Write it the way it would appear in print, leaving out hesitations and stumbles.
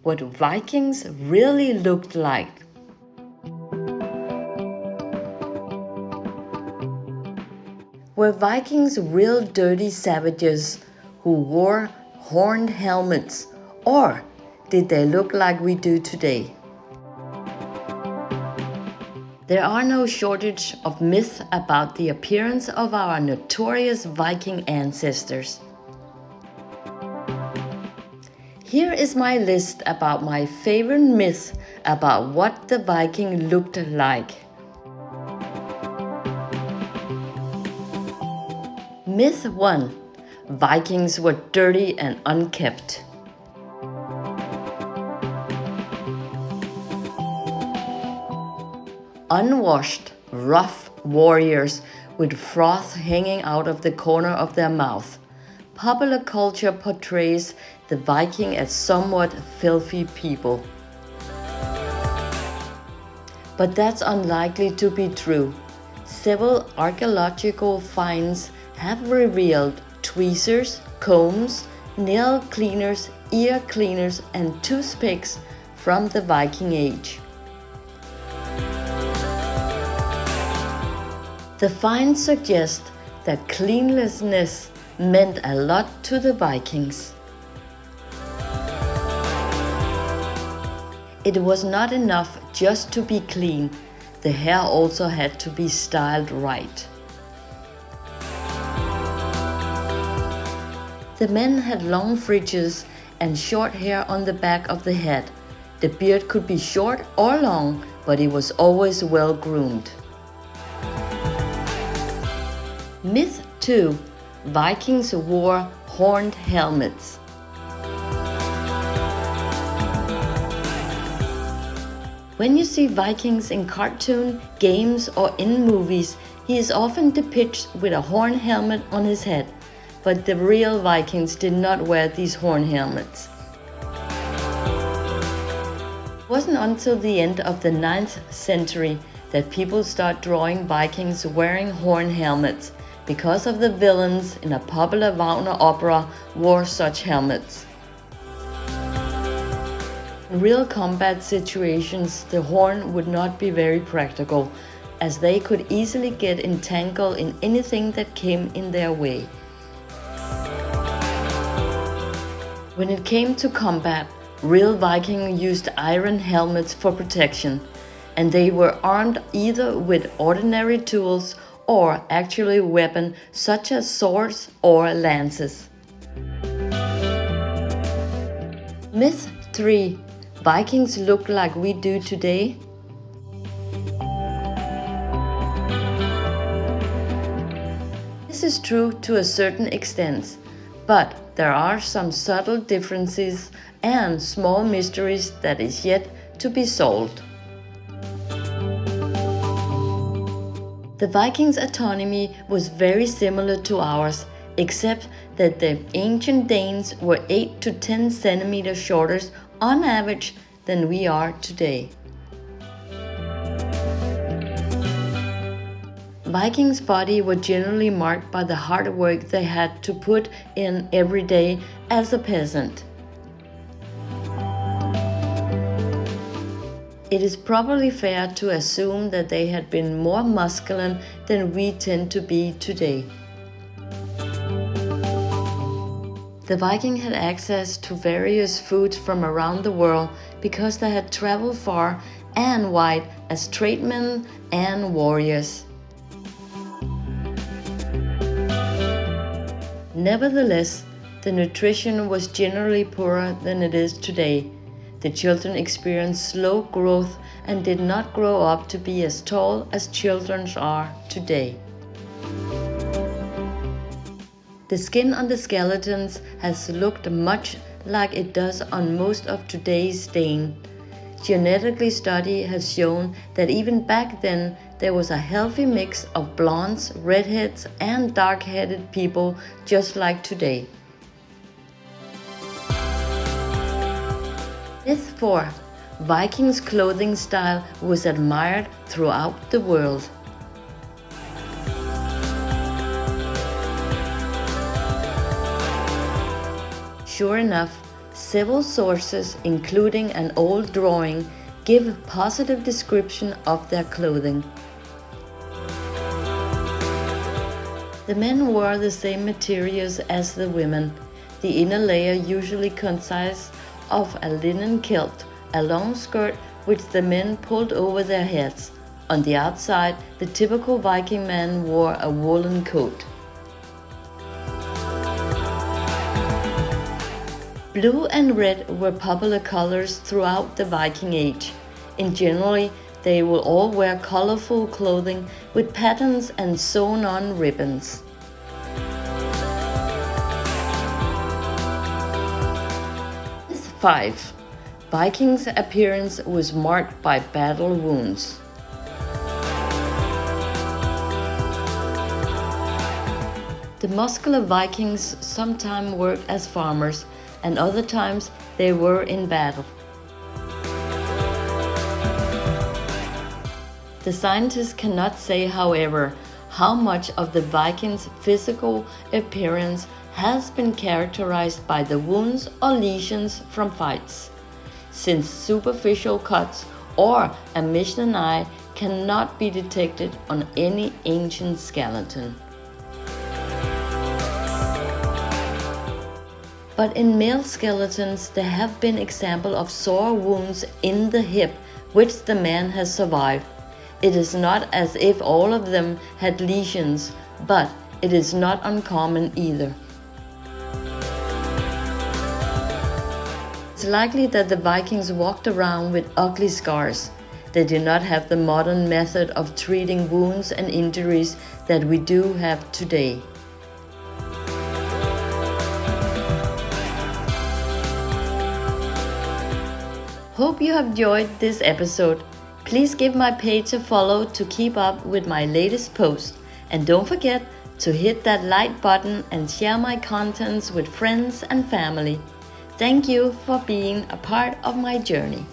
what Vikings really looked like. Were Vikings real dirty savages who wore horned helmets, or did they look like we do today? There are no shortage of myths about the appearance of our notorious Viking ancestors. Here is my list about my favorite myths about what the Viking looked like. Myth 1. Vikings were dirty and unkempt. Unwashed, rough warriors with froth hanging out of the corner of their mouth. Popular culture portrays the Viking as somewhat filthy people. But that's unlikely to be true. Several archaeological finds have revealed tweezers, combs, nail cleaners, ear cleaners, and toothpicks from the Viking Age. The finds suggest that cleanliness meant a lot to the Vikings. It was not enough just to be clean, the hair also had to be styled right. The men had long fringes and short hair on the back of the head. The beard could be short or long, but it was always well groomed. Myth 2. Vikings wore horned helmets. When you see Vikings in cartoon, games, or in movies, he is often depicted with a horn helmet on his head, but the real Vikings did not wear these horn helmets. It wasn't until the end of the 9th century that people start drawing Vikings wearing horn helmets, because of the villains in a popular Wagner opera wore such helmets. In real combat situations, the horn would not be very practical, as they could easily get entangled in anything that came in their way. When it came to combat, real Vikings used iron helmets for protection, and they were armed either with ordinary tools or actually weapons such as swords or lances. Myth 3. Vikings look like we do today. This is true to a certain extent, but there are some subtle differences and small mysteries that is yet to be solved. The Vikings' anatomy was very similar to ours, except that the ancient Danes were 8 to 10 centimeters shorter on average than we are today. Vikings' body were generally marked by the hard work they had to put in every day as a peasant. It is probably fair to assume that they had been more masculine than we tend to be today. The Viking had access to various foods from around the world because they had traveled far and wide as tradesmen and warriors. Nevertheless, the nutrition was generally poorer than it is today. The children experienced slow growth and did not grow up to be as tall as children are today. The skin on the skeletons has looked much like it does on most of today's Dane. Genetically study has shown that even back then there was a healthy mix of blondes, redheads, and dark-headed people just like today. Myth 4. Vikings' clothing style was admired throughout the world. Sure enough, Several sources, including an old drawing, give positive description of their clothing. The men wore the same materials as the women. The inner layer usually consists of a linen kilt, a long skirt which the men pulled over their heads. On the outside, the typical Viking man wore a woolen coat. Blue and red were popular colors throughout the Viking Age. In general, they will all wear colorful clothing with patterns and sewn-on ribbons. Myth 5. Vikings' appearance was marked by battle wounds. The muscular Vikings sometimes worked as farmers, and other times they were in battle. The scientists cannot say, however, how much of the Vikings' physical appearance has been characterized by the wounds or lesions from fights, since superficial cuts or a Michelin eye cannot be detected on any ancient skeleton. But in male skeletons there have been examples of sore wounds in the hip which the man has survived. It is not as if all of them had lesions, but it is not uncommon either. It's likely that the Vikings walked around with ugly scars. They did not have the modern method of treating wounds and injuries that we do have today. Hope you have enjoyed this episode. Please give my page a follow to keep up with my latest posts. And don't forget to hit that like button and share my contents with friends and family. Thank you for being a part of my journey.